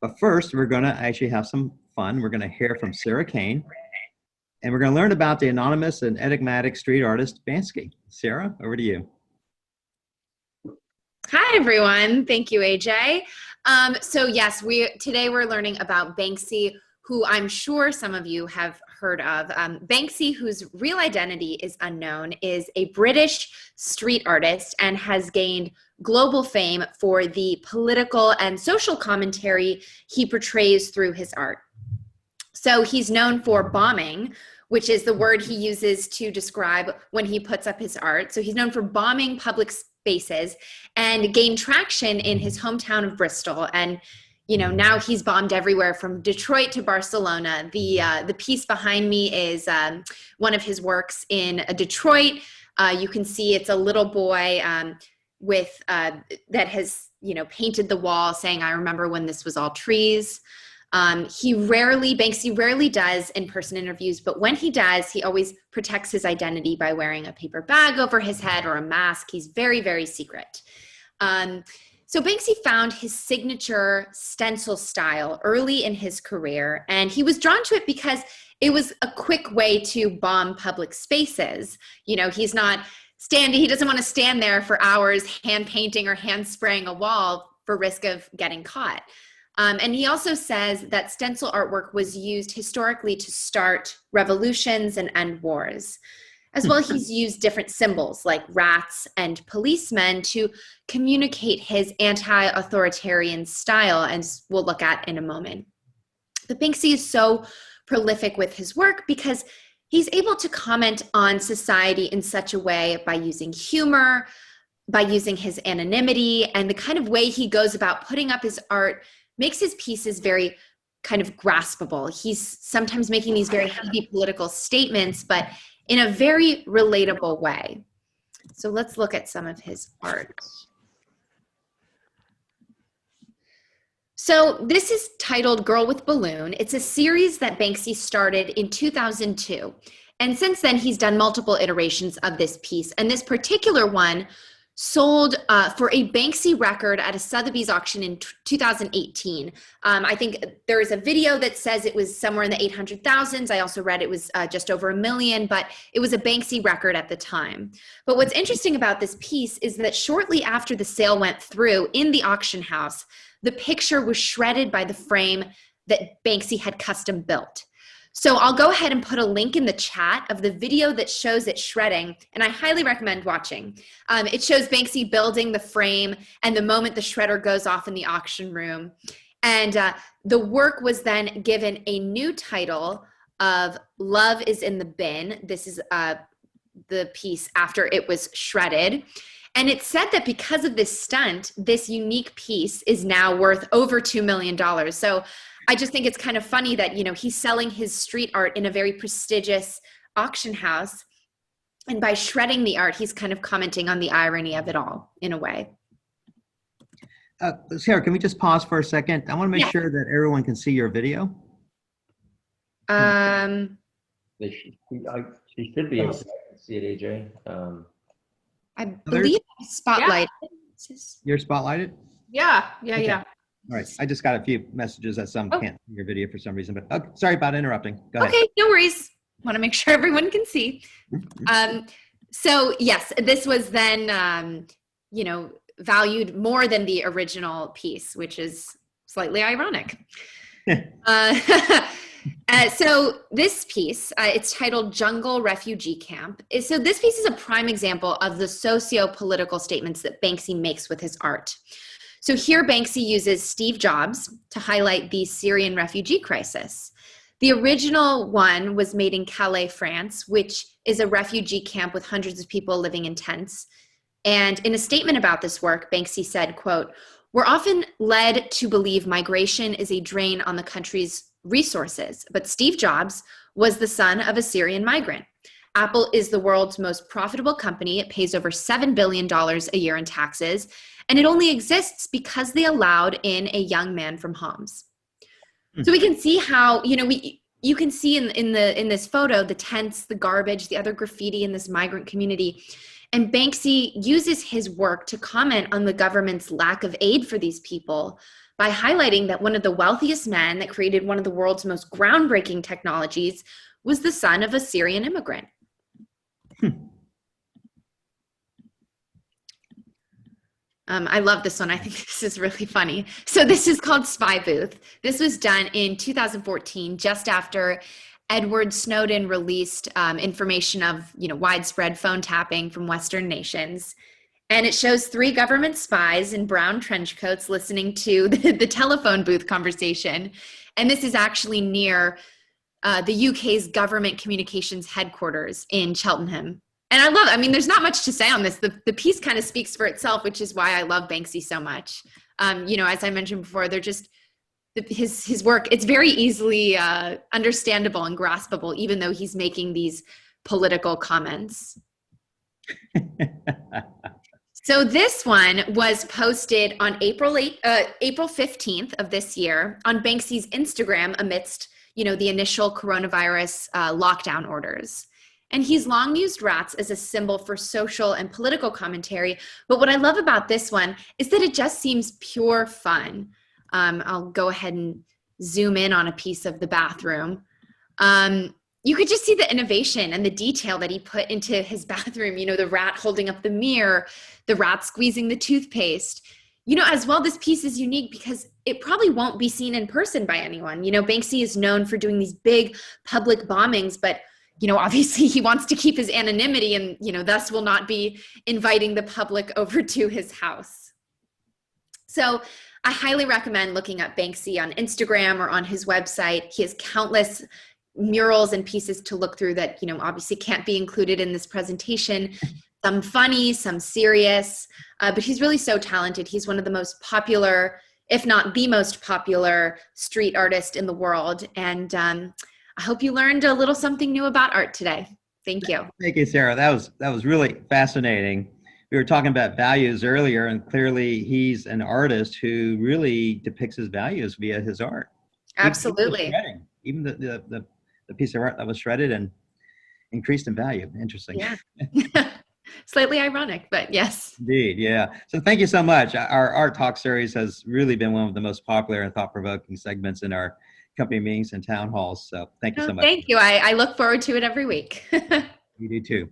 But first, we're going to actually have some fun. We're going to hear from Sarah Kane, and we're going to learn about the anonymous and enigmatic street artist Banksy. Sarah, over to you. Hi, everyone. Thank you, AJ. So yes, today we're learning about Banksy, who I'm sure some of you have heard of. Banksy, whose real identity is unknown, is a British street artist and has gained global fame for the political and social commentary he portrays through his art. So he's known for bombing, which is the word he uses to describe when he puts up his art. So he's known for bombing public spaces and gained traction in his hometown of Bristol. And now he's bombed everywhere from Detroit to Barcelona. The piece behind me is one of his works in Detroit. You can see it's a little boy with that has painted the wall saying, "I remember when this was all trees." Banksy rarely does in-person interviews, but when he does, he always protects his identity by wearing a paper bag over his head or a mask. He's very, very secret. So Banksy found his signature stencil style early in his career, and he was drawn to it because it was a quick way to bomb public spaces. He's not he doesn't want to stand there for hours hand painting or hand spraying a wall for risk of getting caught. And he also says that stencil artwork was used historically to start revolutions and end wars. As well, he's used different symbols like rats and policemen to communicate his anti-authoritarian style, as we'll look at in a moment. But Banksy is so prolific with his work because he's able to comment on society in such a way by using humor, by using his anonymity, and the kind of way he goes about putting up his art makes his pieces very kind of graspable. He's sometimes making these very heavy political statements, but in a very relatable way. So let's look at some of his art. So this is titled Girl with Balloon. It's a series that Banksy started in 2002. And since then, he's done multiple iterations of this piece. And this particular one sold for a Banksy record at a Sotheby's auction in 2018. I think there is a video that says it was somewhere in the 800,000s. I also read it was just over $1 million, but it was a Banksy record at the time. But what's interesting about this piece is that shortly after the sale went through in the auction house, the picture was shredded by the frame that Banksy had custom built. So I'll go ahead and put a link in the chat of the video that shows it shredding, and I highly recommend watching. It shows Banksy building the frame and the moment the shredder goes off in the auction room. And the work was then given a new title of Love is in the Bin. This is the piece after it was shredded. And it's said that because of this stunt, this unique piece is now worth over $2 million. So I just think it's kind of funny that, he's selling his street art in a very prestigious auction house. And by shredding the art, he's kind of commenting on the irony of it all in a way. Sarah, can we just pause for a second? I want to make sure that everyone can see your video. She should be able to see it, AJ. I believe spotlight. Yeah. You're spotlighted? Yeah. Okay. All right. I just got a few messages that some can't see your video for some reason, but sorry about interrupting. Go ahead. Okay, no worries. Want to make sure everyone can see. So yes, this was then, valued more than the original piece, which is slightly ironic. So this piece, it's titled Jungle Refugee Camp. So this piece is a prime example of the socio-political statements that Banksy makes with his art. So here Banksy uses Steve Jobs to highlight the Syrian refugee crisis. The original one was made in Calais, France, which is a refugee camp with hundreds of people living in tents. And in a statement about this work, Banksy said, quote, "We're often led to believe migration is a drain on the country's resources, but Steve Jobs was the son of a Syrian migrant. Apple is the world's most profitable company. It pays over $7 billion a year in taxes, and it only exists because they allowed in a young man from Homs." So we can see how, you can see in this photo, the tents, the garbage, the other graffiti in this migrant community. And Banksy uses his work to comment on the government's lack of aid for these people, by highlighting that one of the wealthiest men that created one of the world's most groundbreaking technologies was the son of a Syrian immigrant. I love this one. I think this is really funny. So this is called Spy Booth. This was done in 2014, just after Edward Snowden released information of, widespread phone tapping from Western nations. And it shows 3 government spies in brown trench coats listening to the telephone booth conversation. And this is actually near the UK's government communications headquarters in Cheltenham. And I love it. I mean, there's not much to say on this. The piece kind of speaks for itself, which is why I love Banksy so much. As I mentioned before, they're just his work. It's very easily understandable and graspable, even though he's making these political comments. So this one was posted on April 15th of this year on Banksy's Instagram amidst, the initial coronavirus lockdown orders. And he's long used rats as a symbol for social and political commentary. But what I love about this one is that it just seems pure fun. I'll go ahead and zoom in on a piece of the bathroom. You could just see the innovation and the detail that he put into his bathroom. The rat holding up the mirror, the rat squeezing the toothpaste. As well, this piece is unique because it probably won't be seen in person by anyone. Banksy is known for doing these big public bombings, but obviously he wants to keep his anonymity and, thus will not be inviting the public over to his house. So I highly recommend looking up Banksy on Instagram or on his website. He has countless murals and pieces to look through that, obviously can't be included in this presentation. Some funny, some serious, but he's really so talented. He's one of the most popular, if not the most popular street artist in the world. And I hope you learned a little something new about art today. Thank you. Thank you, Sarah. That was really fascinating. We were talking about values earlier, and clearly he's an artist who really depicts his values via his art. Absolutely. Even the piece of art that was shredded and increased in value. Interesting. Yeah. Slightly ironic, but yes. Indeed, yeah. So thank you so much. Our Art Talk series has really been one of the most popular and thought-provoking segments in our company meetings and town halls. So thank you so much. Thank you. I look forward to it every week. You do too.